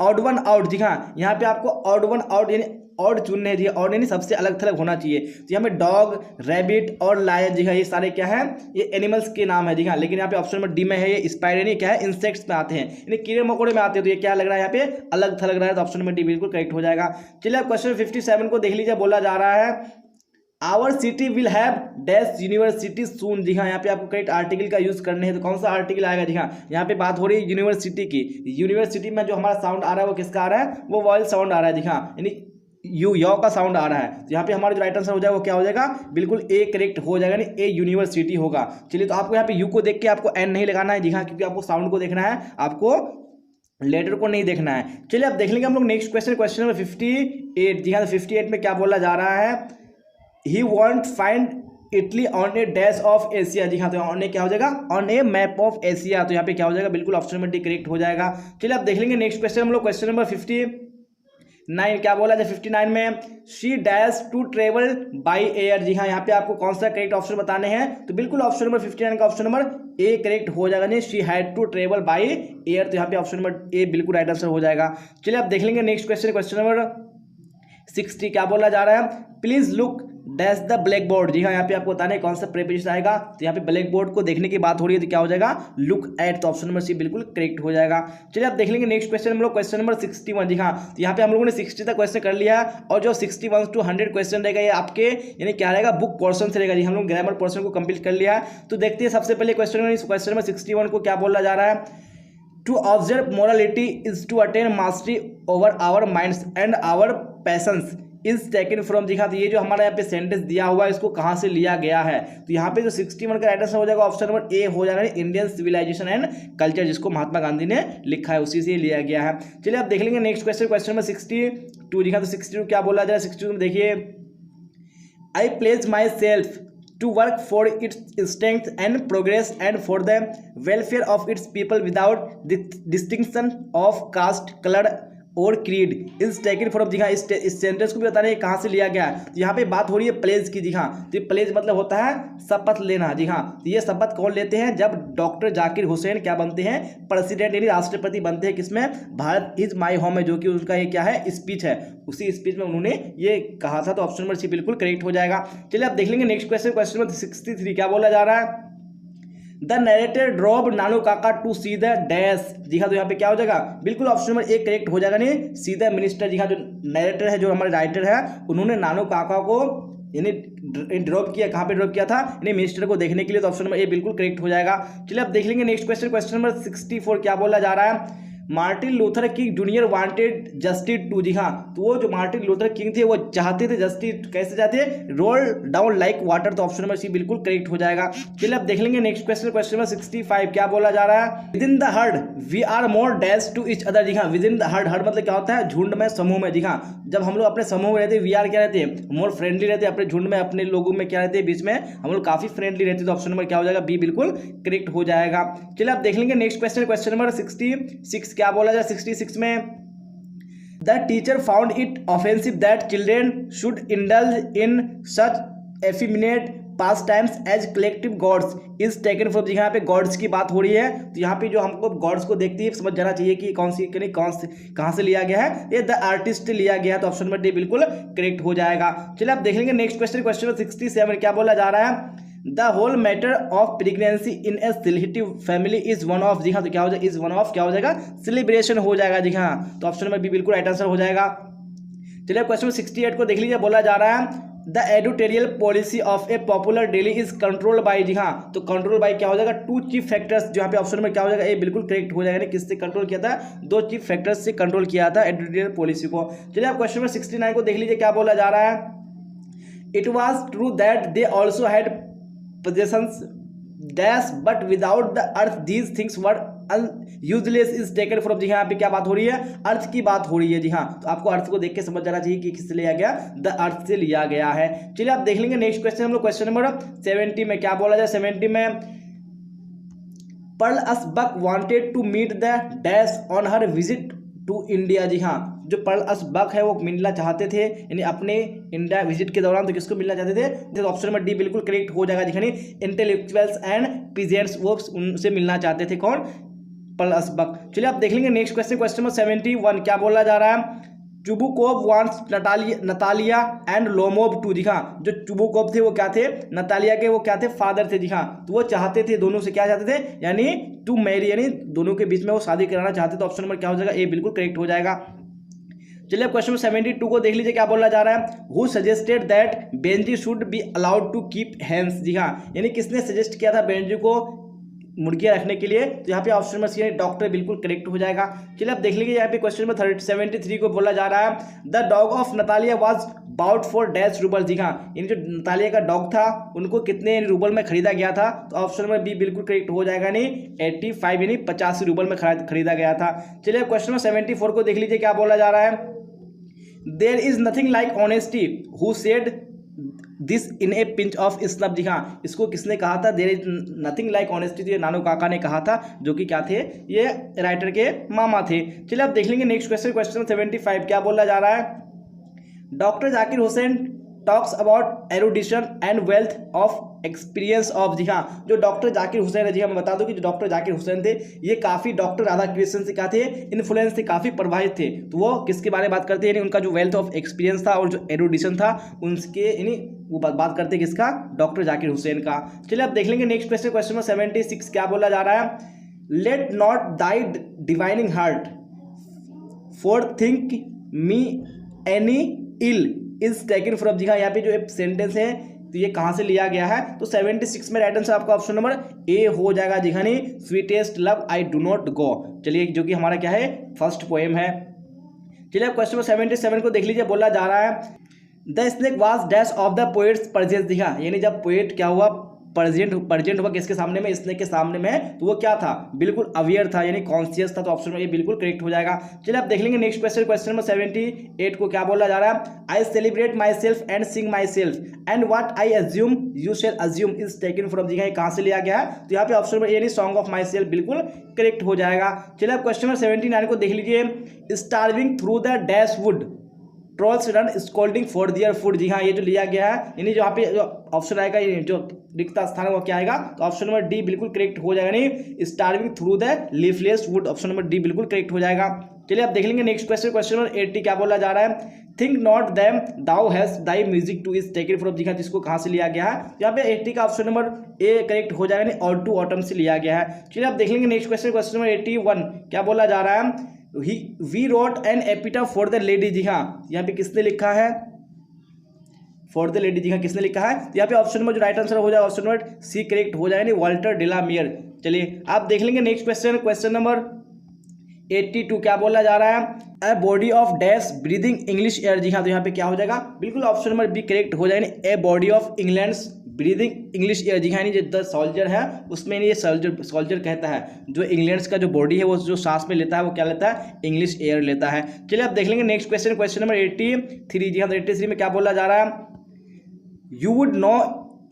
odd one out. जी हाँ, यहाँ पे आपको ऑड वन आउट यानी ऑड चुनने दिए, ऑड यानी सबसे अलग थलग होना चाहिए। तो यहाँ पे डॉग, रैबिट और लायन, जी हाँ, ये सारे क्या है, ये एनिमल्स के नाम है। जी हाँ, लेकिन यहाँ पे ऑप्शन नंबर डी में है ये स्पाइडर, यानी क्या है, इंसेक्ट्स में आते हैं, यानी कीड़े मकोड़े में आते हैं। तो ये क्या लग रहा है, यहाँ पे अलग थलग रहा है, तो ऑप्शन नंबर डी बिल्कुल करेक्ट हो जाएगा। चलिए अब क्वेश्चन 57 को देख लीजिए, बोला जा रहा है our city will have dash university soon. जी हाँ, यहाँ पे आपको करेक्ट आर्टिकल का यूज करने हैं, तो कौन सा आर्टिकल आएगा। जी हाँ, यहाँ पे बात हो रही है यूनिवर्सिटी की। यूनिवर्सिटी में जो हमारा साउंड आ रहा है वो किसका आ रहा है, वो वॉयल साउंड आ रहा है। जी हाँ, यानी यू का साउंड आ रहा है। तो यहाँ पे हमारा जो राइट आंसर हो जाएगा वो क्या हो जाएगा, बिल्कुल ए करेक्ट हो जाएगा, यानी ए यूनिवर्सिटी होगा। चलिए तो आपको यहाँ पे यू को देख के आपको एन नहीं लगाना है। जी हाँ, क्योंकि आपको साउंड को देखना है, आपको लेटर को नहीं देखना है। चलिए अब देख लेंगे हम लोग नेक्स्ट क्वेश्चन, क्वेश्चन नंबर 58। जी हाँ, 58 में क्या बोला जा रहा है, he won't find Italy on a dash of Asia. जी हाँ, तो ऑन ए क्या हो जाएगा, on a map of Asia. तो यहाँ पे क्या हो जाएगा, बिल्कुल ऑप्शन नंबर डी करेक्ट हो जाएगा। चलिए अब देख लेंगे नेक्स्ट क्वेश्चन हम लोग, क्वेश्चन नंबर 59 क्या बोला जाए 59 में, she dash to travel by air. जी हाँ, यहाँ पे आपको कौन सा करेक्ट ऑप्शन बताने हैं, तो बिल्कुल ऑप्शन नंबर 59 का ऑप्शन नंबर ए करेक्ट हो जाएगा। नहीं, she had to travel by air, तो यहाँ पे ऑप्शन नंबर ए बिल्कुल राइट आंसर हो जाएगा। चलिए अब देख लेंगे नेक्स्ट क्वेश्चन, क्वेश्चन नंबर 60 क्या बोला जा रहा है, please look dash the blackboard. जी हाँ, यहाँ पे आपको बताने कौन सा प्रीपोजिशन आएगा। तो यहाँ पे ब्लैक बोर्ड को देखने की बात हो रही है, तो क्या हो जाएगा, लुक एट, तो ऑप्शन नंबर सी बिल्कुल करेक्ट हो जाएगा। चलिए आप देख लेंगे नेक्स्ट क्वेश्चन हम लोग, क्वेश्चन नंबर 61। जी हाँ, तो यहाँ पे हम लोगों ने 60 तक क्वेश्चन कर लिया, और जो 61 to 100 क्वेश्चन रहेगा ये आपके यानी क्या रहेगा, बुक पोर्शन से रहेगा। जी, हम लोग ग्रामर पोर्शन को कंप्लीट कर लिया। तो देखते हैं सबसे पहले क्वेश्चन नंबर 61 को क्या बोला जा रहा है, to observe morality is to attain mastery over our minds and our passions is taken from. जी हाँ, तो ये जो हमारा यहाँ पे सेंटेंस दिया हुआ है इसको कहाँ से लिया गया है, तो यहाँ पे जो 61 का राइट आंसर हो जाएगा ऑप्शन नंबर ए हो जाएगा, इंडियन सिविलाइजेशन एंड कल्चर, जिसको महात्मा गांधी ने लिखा है उसी से लिया गया है। चलिए आप देख लेंगे नेक्स्ट क्वेश्चन, क्वेश्चन नंबर 62। जी हाँ, तो 62 क्या बोला जाए, 62 में देखिए, I pledge myself to work for its strength and progress and for the welfare of its people without distinction of caste, color और क्रीड इज टेकन फ्रॉम। जी हाँ, इस सेंटेंस को भी बताने हैं कहाँ से लिया गया है। तो यहाँ पे बात हो रही है प्लेज की। जी हाँ, तो ये प्लेज मतलब होता है शपथ लेना। जी हाँ, तो ये शपथ कौन लेते हैं, जब डॉक्टर जाकिर हुसैन क्या बनते हैं, प्रेसिडेंट यानी राष्ट्रपति बनते हैं, किसमें, भारत इज माई होम में, जो कि उनका ये क्या है, स्पीच है। उसी स्पीच में उन्होंने ये कहा था, तो ऑप्शन नंबर सी बिल्कुल करेक्ट हो जाएगा। चलिए आप देख लेंगे नेक्स्ट क्वेश्चन, क्वेश्चन नंबर 63 क्या बोला जा रहा है, द नरेटर ड्रॉप नानू काका टू सी द डैश। जी हाँ, तो यहाँ पे क्या हो जाएगा, बिल्कुल ऑप्शन नंबर एक करेक्ट हो जाएगा, नहीं सीधा मिनिस्टर। जी हाँ, जो नरेटर है, जो हमारे राइटर है, उन्होंने नानू काका को यानी ड्रॉप किया, कहाँ पे ड्रॉप किया था, यानी मिनिस्टर को देखने के लिए, तो ऑप्शन नंबर ए बिल्कुल करेक्ट हो जाएगा। चलिए अब देख लेंगे नेक्स्ट क्वेश्चन, क्वेश्चन नंबर 64 क्या बोला जा रहा है, Martin Luther King Junior wanted justice to. जी हाँ, तो वो जो मार्टिन लूथर किंग थे वो चाहते थे जस्टिस, कैसे चाहते, रोल डाउन लाइक वाटर, तो ऑप्शन नंबर सी बिल्कुल करेक्ट हो जाएगा। चलिए अब देख लेंगे नेक्स्ट क्वेश्चन, क्वेश्चन नंबर 65 क्या बोला जा रहा है, within the herd we are more dash to each other. जी हाँ, within the herd, herd मतलब क्या होता है, झुंड में, समूह में। जी हाँ, जब हम लोग अपने समूह में रहते हैं, वी आर क्या रहते हैं, मोर फ्रेंडली रहते हैं, अपने झुंड में, अपने लोगों में क्या रहते हैं, बीच में हम लोग काफी फ्रेंडली रहते हैं, तो ऑप्शन नंबर क्या हो जाएगा, बी बिल्कुल करेक्ट हो जाएगा। चलिए आप देख लेंगे नेक्स्ट क्वेश्चन, क्वेश्चन नंबर 66 क्या बोला जाए, 66 में, the teacher found it offensive that children should indulge in such effeminate pastimes as collective gods is taken from. यहाँ पे गॉड्स की बात हो रही है, तो यहाँ पे जो हमको गॉड्स को देखती है समझ जाना चाहिए कि कौन सी कहाँ से लिया गया है, ये द आर्टिस्ट लिया गया है, तो ऑप्शन नंबर डी बिल्कुल करेक्ट हो जाएगा। चलिए आप देख लेंगे नेक्स्ट क्वेश्चन, क्वेश्चन 67 क्या बोला जा रहा है, the whole matter of pregnancy in a celebrity family is one of. जी हाँ, तो क्या हो जाएगा, इज वन ऑफ क्या हो जाएगा, सेलिब्रेशन हो जाएगा। जी हाँ, तो ऑप्शन नंबर बी बिल्कुल राइट आंसर हो जाएगा। चलिए क्वेश्चन 68 को देख लीजिए, बोला जा रहा है the editorial policy of a popular daily is control by, जी हाँ, तो कंट्रोल बाय क्या हो जाएगा, टू चीफ फैक्टर्स, जो यहाँ पे ऑप्शन में क्या हो जाएगा, ये बिल्कुल करेक्ट हो जाएगा। किससे कंट्रोल किया था, दो चीफ फैक्टर्स से कंट्रोल किया था एडिटोरियल पॉलिसी को। चलिए आप क्वेश्चन नंबर 69 को देख लीजिए, क्या बोला जा रहा है। It was true that they also had possessions dash but without the earth these things were useless is taken from, जी हाँ, यहाँ पे क्या बात हो रही है, अर्थ की बात हो रही है, जी हाँ, तो आपको अर्थ को देख के समझ जाना चाहिए कि किससे लिया गया, द अर्थ से लिया गया है। चलिए आप देख लेंगे नेक्स्ट क्वेश्चन, हम लोग क्वेश्चन नंबर 70 में क्या बोला जाए। 70 में Pearl S Buck wanted to meet the dash on her visit to India, जी हाँ, जो पर्ल अस बक है वो मिलना चाहते थे, यानी अपने इंडिया विजिट के दौरान, तो किसको मिलना चाहते थे, तो ऑप्शन नंबर डी बिल्कुल करेक्ट हो जाएगा। जी इंटेलेक्चुअल्स एंड पीजेंट्स, वो उनसे मिलना चाहते थे, कौन, पर्ल अस बक। चलिए आप देख लेंगे नेक्स्ट क्वेश्चन, क्वेश्चन नंबर 71 क्या बोला जा रहा है। Chubukov wants Natalya and Lomov to, जी हाँ, जो चुबुकोव थे वो क्या थे, नतालिया के वो क्या थे, फादर थे, जी हाँ, तो वो चाहते थे दोनों से, क्या चाहते थे, यानी टू मैरी, यानी दोनों के बीच में वो शादी कराना चाहते, तो ऑप्शन नंबर क्या हो जाएगा, ए बिल्कुल करेक्ट हो जाएगा। चलिए क्वेश्चन 72 को देख लीजिए, क्या बोला जा रहा है। Who suggested that Benjy should be allowed to keep hens, जी हाँ, यानी किसने सजेस्ट किया था बेंजी को मुर्गियां रखने के लिए, तो यहाँ पे ऑप्शन नंबर सी है, डॉक्टर, बिल्कुल करेक्ट हो जाएगा। चलिए आप देख लीजिए यहाँ पे क्वेश्चन नंबर 73 को बोला जा रहा है। The dog of Natalya was bought for dash rouble, जी हाँ, यानी जो नतालिया का डॉग था उनको कितने रूबल में खरीदा गया था, तो ऑप्शन नंबर बी बिल्कुल करेक्ट हो जाएगा, नहीं 85 यानी 85 रूबल में खरीदा गया था। चलिए क्वेश्चन नंबर 74 को देख लीजिए, क्या बोला जा रहा है। There is nothing like honesty who said this in a pinch of snuff, जी हाँ, इसको किसने कहा था, there is nothing like honesty, ये नानू काका ने कहा था, जो कि क्या थे, ये राइटर के मामा थे। चलिए आप देख लेंगे नेक्स्ट क्वेश्चन, क्वेश्चन 75 क्या बोला जा रहा है। Doctor Zakir Hussain talks about erudition and wealth of experience of, जी हाँ, जो डॉक्टर जाकिर हुसैन है, जी हाँ, मैं बता दूं कि जो डॉक्टर जाकिर हुसैन थे ये काफ़ी डॉक्टर राधा कृष्णन से क्या थे, इन्फ्लुएंस थे, काफ़ी प्रभावित थे, तो वो किसके बारे में बात करते हैं, यानी उनका जो वेल्थ ऑफ एक्सपीरियंस था और जो एरुडिशन था उनके, यानी वो बात करते हैं किसका, डॉक्टर जाकिर हुसैन का। चलिए आप देख लेंगे नेक्स्ट क्वेश्चन, क्वेश्चन नंबर 76 क्या बोला जा रहा है। Let not thy divining heart forethink me any ill is taken from, जी हाँ, यहाँ पे जो एक सेंटेंस है तो ये कहाँ से लिया गया है, तो 76 में राइट आंसर आपका ऑप्शन नंबर ए हो जाएगा, जी हाँ, नहीं sweetest love I do not go. चलिए जो कि हमारा क्या है, फर्स्ट पोएम है। चलिए अब क्वेश्चन नंबर 77 को देख लीजिए, बोला जा रहा है। The snake was dash of the poet's presence, जी हाँ, यानी जब पोएट क्या हुआ, प्रेजेंट हुआ किसके सामने में, स्नेक के सामने में, तो वो क्या था, बिल्कुल अवेयर था, यानी कॉन्शियस था, तो ऑप्शन में ये बिल्कुल करेक्ट हो जाएगा। चलिए आप देख लेंगे नेक्स्ट क्वेश्चन, क्वेश्चन नंबर 78 को क्या बोला जा रहा है। I celebrate myself and sing myself and what I assume you shall assume is taken from, जी हाँ, कहाँ से लिया गया है, तो यहाँ पे ऑप्शन में यानी सॉन्ग ऑफ माई सेल्फ बिल्कुल करेक्ट हो जाएगा। चलिए आप क्वेश्चन नंबर 79 को देख लीजिए। Starving through the dash wood trolls run scolding for their food, जी हाँ, ये जो लिया गया है, यानी जो यहाँ पे जो ऑप्शन आएगा, ये जो रिक्त स्थान है वो क्या आएगा, तो ऑप्शन नंबर डी बिल्कुल करेक्ट हो जाएगा, नहीं starving through the leafless would, option number D बिल्कुल करेक्ट हो जाएगा। चलिए आप देख लेंगे नेक्स्ट क्वेश्चन, क्वेश्चन नंबर 80 क्या बोला जा रहा है। Think not them thou has thy music too is taken from, जी हाँ, जिसको कहाँ से लिया गया है, यहाँ पे 80 का ऑप्शन नंबर ए करेक्ट हो जाएगा, नहीं ऑल टू ऑटम से लिया गया है। चलिए आप देख लेंगे नेक्स्ट क्वेश्चन, क्वेश्चन नंबर 81 क्या बोला जा रहा है। We wrote an epitaph for the lady, जी हाँ, यहाँ पे किसने लिखा है, फॉर द लेडी, जी हाँ, किसने लिखा है, तो यहाँ पे ऑप्शन नंबर जो राइट आंसर हो जाएगा ऑप्शन नंबर सी करेक्ट हो जाएगा, वाल्टर डेलामियर। चलिए आप देख लेंगे नेक्स्ट क्वेश्चन, क्वेश्चन नंबर 82 क्या बोला जा रहा है। A body of dash breathing English air, जी हाँ, तो यहाँ पे क्या हो जाएगा, बिल्कुल ऑप्शन नंबर बी करेक्ट हो जाएगा, a body of England's breathing English air, जी हाँ, जो द सोल्जर है उसमें ये सोल्जर कहता है, जो इंग्लैंड्स का जो बॉडी है वो जो सांस में लेता है वो क्या लेता है, इंग्लिश एयर लेता है। चलिए आप देख लेंगे नेक्स्ट क्वेश्चन, क्वेश्चन नंबर 83, जी हाँ, 83 में क्या बोला जा रहा है। You would know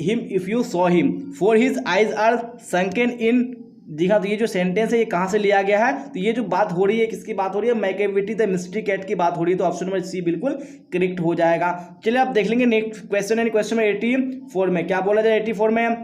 him if you saw him for his eyes are sunken in, जी हाँ, तो ये जो सेंटेंस है ये कहाँ से लिया गया है, तो ये जो बात हो रही है किसकी बात हो रही है, मैकेविटी द मिस्ट्री कैट की बात हो रही है, तो ऑप्शन नंबर सी बिल्कुल करेक्ट हो जाएगा। चलिए आप देख लेंगे नेक्स्ट क्वेश्चन है, क्वेश्चन नंबर 84 में क्या बोला जाए। 84 में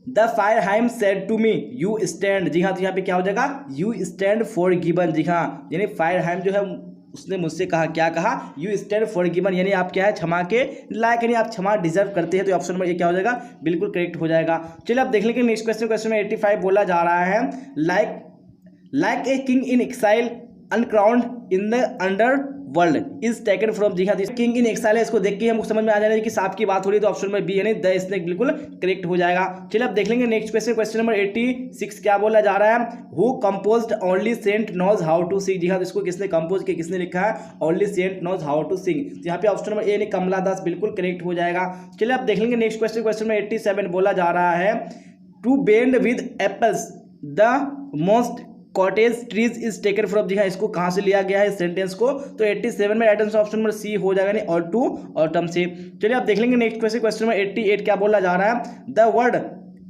the fire him said to me you stand, जी हाँ, तो यहाँ पे क्या हो जाएगा, यू स्टैंड फॉर गिवन, जी हाँ, यानी फायर हाइम जो है उसने मुझसे कहा, क्या कहा, यू स्टैंड फॉर गिवन, यानी आप क्या है, क्षमा के लायक, यानी आप क्षमा डिजर्व करते हैं, तो ऑप्शन नंबर ये क्या हो जाएगा, बिल्कुल करेक्ट हो जाएगा। चलिए आप देख लेंगे नेक्स्ट क्वेश्चन, क्वेश्चन में 85 बोला जा रहा है। Like a king in exile uncrowned in the underworld is taken from, जी हाँ किंग इन एक्साइल है, इसको देख के हमको समझ में आ जाएगा कि सांप की बात हो रही है, तो ऑप्शन नंबर बी यानी द स्नेक बिल्कुल करेक्ट हो जाएगा। चलिए अब देख लेंगे नेक्स्ट क्वेश्चन, क्वेश्चन नंबर 86 क्या बोला जा रहा है, who composed only saint knows how to sing, जी हाँ इसको किसने कंपोज किया, किसने लिखा है, only saint knows how to sing, यहाँ पे ऑप्शन नंबर ए यानी कमला दास बिल्कुल करेक्ट हो जाएगा। चलिए अब देख लेंगे नेक्स्ट क्वेश्चन, क्वेश्चन नंबर 87 बोला जा रहा है, to bend with apples the mossed cottage trees is taken from, जी हाँ इसको कहाँ से लिया गया है इस सेंटेंस को, तो 87 में right answer option number C हो जाएगा, नहीं और टू ऑटम से। चलिए अब देख लेंगे नेक्स्ट क्वेश्चन, क्वेश्चन नंबर 88 क्या बोला जा रहा है, the word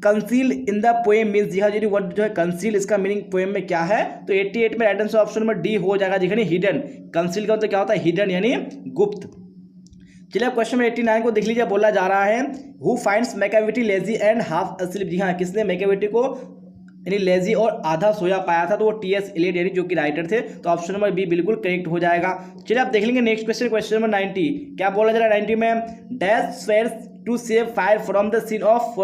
conceal in the poem means, जी हाँ जी वर्ड जो है कंसील इसका मीनिंग पोएम में क्या है, तो 88 में right answer option number D हो जाएगा, जी हाँ हिडन, कंसील का मतलब क्या होता है हिडन यानी गुप्त। चलिए अब क्वेश्चन नंबर 89 को देख लीजिए, बोला जा रहा है, who finds Macavity lazy and half asleep, जी हाँ किसने मैकेविटी को यानी लेजी और आधा सोया पाया था, तो वो टी.एस. एलियट यानी जो कि राइटर थे, तो ऑप्शन नंबर बी बिल्कुल करेक्ट हो जाएगा। चलिए आप देख लेंगे नेक्स्ट क्वेश्चन, क्वेश्चन नंबर 90 क्या बोला जा रहा है 90 में, dash swears to save fire from the scene of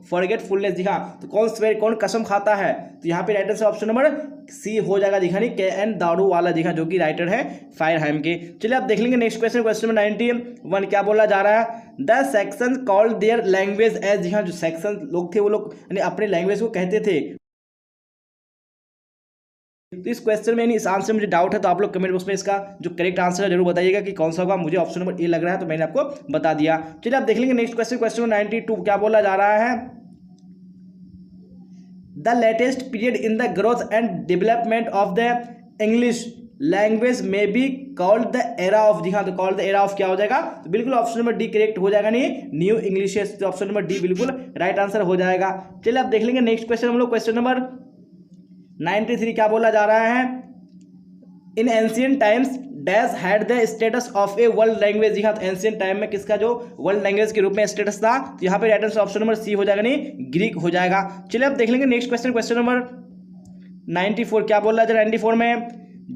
forgetfulness, जी हाँ तो कौन स्वेयर कौन कसम खाता है, तो यहाँ पे राइटर से ऑप्शन नंबर सी हो जाएगा, जी हाँ नहीं के.एन. दारू वाला, जी हाँ जो कि राइटर है फायरहाइम के। चलिए आप देख लेंगे नेक्स्ट क्वेश्चन, क्वेश्चन नंबर 91 क्या बोला जा रहा है, the section called their language as, जी हाँ जो सेक्शन लोग थे वो लोग यानी अपने लैंग्वेज को कहते थे। तो इस क्वेश्चन में यानी इस आंसर में मुझे डाउट है, तो आप लोग कमेंट बॉक्स में इसका जो करेक्ट आंसर है जरूर बताइएगा कि कौन सा होगा, मुझे ऑप्शन नंबर ए लग रहा है, तो मैंने आपको बता दिया। चलिए आप देख लेंगे नेक्स्ट क्वेश्चन, क्वेश्चन नंबर 92 क्या बोला जा रहा है, the latest period in the growth and development of the English language may be called the era of, जी हाँ तो कॉल्ड द एरा ऑफ क्या हो जाएगा, तो बिल्कुल ऑप्शन नंबर डी करेक्ट हो जाएगा, नहीं न्यू इंग्लिश, तो ऑप्शन नंबर डी बिल्कुल राइट आंसर हो जाएगा। चलिए आप देख लेंगे नेक्स्ट क्वेश्चन हम लोग, क्वेश्चन नंबर 93 क्या बोला जा रहा है, in ancient times dash had the status of a world language, जी हाँ तो एंशियंट टाइम में किसका जो वर्ल्ड लैंग्वेज के रूप में स्टेटस था, तो यहाँ पे right answer option number C हो जाएगा, नहीं ग्रीक हो जाएगा। चलिए अब देख लेंगे नेक्स्ट क्वेश्चन, क्वेश्चन नंबर 94 क्या बोल रहा है 94 में,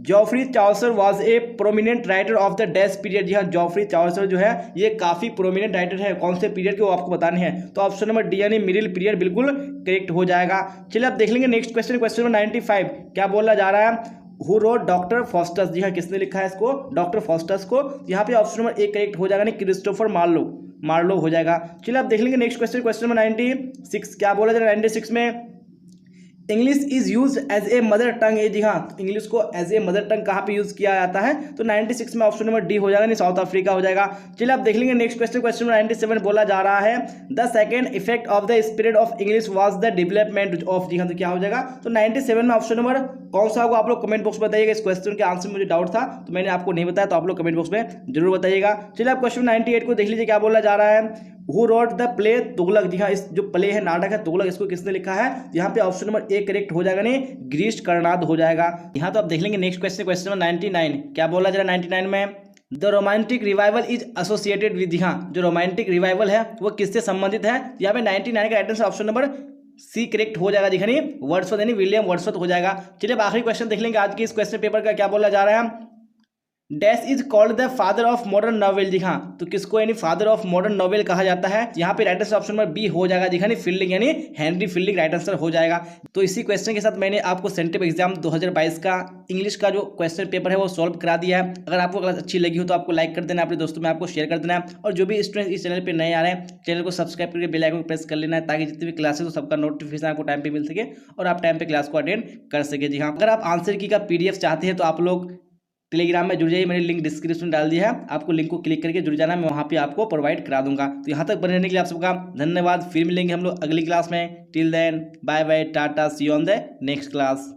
Geoffrey Chaucer was a prominent writer of the dash period, जी हाँ जॉफ्री चाउसर जो है ये काफी प्रोमिनेंट राइटर है, कौन से पीरियड के वो आपको बताने हैं, तो ऑप्शन नंबर डी यानी मिडिल पीरियड बिल्कुल करेक्ट हो जाएगा। चलिए अब देख लेंगे नेक्स्ट क्वेश्चन, क्वेश्चन नंबर 95 क्या बोला जा रहा है, हु रोट डॉक्टर फॉस्टस, जी हाँ किसने लिखा है इसको, डॉक्टर फॉस्टस को, यहाँ पे ऑप्शन नंबर ए करेक्ट हो जाएगा, नहीं क्रिस्टोफर मार्लो हो जाएगा। चलिए आप देख लेंगे नेक्स्ट क्वेश्चन, क्वेश्चन नंबर 96 क्या बोला जा रहा है 96 में, English is use as a mother tongue, जी हाँ इंग्लिश को एज ए मदर टंग कहाँ पे यूज किया जाता है, तो 96 में ऑप्शन नंबर डी हो जाएगा, नहीं साउथ अफ्रीका हो जाएगा। चलिए आप देख लेंगे नेक्स्ट क्वेश्चन, क्वेश्चन नंबर 97 बोला जा रहा है, the second effect of the spirit of English was the development of, जी हाँ तो क्या हो जाएगा, तो 97 में ऑप्शन नंबर कौन सा होगा, आप लोग कमेंट बॉक्स में बताइएगा। इस क्वेश्चन के आंसर में मुझे डाउट था तो मैंने आपको नहीं बताया, तो आप लोग कमेंट बॉक्स में जरूर बताइएगा। चलिए आप क्वेश्चन 98 को देख लीजिए क्या बोला जा रहा है, who wrote the play Tughlaq, जी हाँ इस जो प्ले है नाटक है तुगलक इसको किसने लिखा है, यहाँ पे ऑप्शन नंबर ए करेक्ट हो जाएगा, नहीं ग्रीश कर्नाद हो जाएगा। यहाँ तो आप देख लेंगे नेक्स्ट क्वेश्चन, क्वेश्चन नंबर 99 क्या बोला जा रहा है 99 में, the romantic revival is associated with, जी हाँ जो रोमांटिक रिवाइवल है वो किससे संबंधित है, यहाँ पे 99 का right answer option number C correct हो जाएगा, दिखा नहीं वर्ड्सवर्थ यानी विलियम वर्ड्सवर्थ हो जाएगा। चलिए अब आखिरी क्वेश्चन देख लेंगे आज के इस क्वेश्चन पेपर का, क्या बोला जा रहा है, dash is called the father of modern novel, जी हाँ तो किसको यानी फादर ऑफ मॉडर्न नॉवेल कहा जाता है, यहाँ पे right answer option number B हो जाएगा, दिखा नहीं फील्डिंग यानी हेनरी फील्डिंग राइट आंसर हो जाएगा। तो इसी क्वेश्चन के साथ मैंने आपको सेंटअप एग्जाम 2022 का इंग्लिश का जो क्वेश्चन पेपर है वो सॉल्व करा दिया है। अगर आपको क्लास अच्छी लगी हो तो आपको लाइक कर देना, अपने दोस्तों में आपको शेयर कर देना है, और जो भी स्टूडेंट इस चैनल पर नए आ रहे हैं चैनल को सब्सक्राइब करके बेल आइकन प्रेस कर लेना है, ताकि जितनी भी क्लासेस हो सबका नोटिफिकेशन आपको टाइम पे मिल सके और आप टाइम पे क्लास को अटेंड कर सके। जी हाँ अगर आप आंसर की का PDF चाहते हैं तो आप लोग टेलीग्राम में जुड़ जाइए, मैंने लिंक डिस्क्रिप्शन में डाल दिया है, आपको लिंक को क्लिक करके जुड़ जाना, मैं वहाँ पे आपको प्रोवाइड करा दूंगा। तो यहाँ तक बने रहने के लिए आप सबका धन्यवाद, फिर मिलेंगे हम लोग अगली क्लास में। Till then bye bye tata, see you on the next class.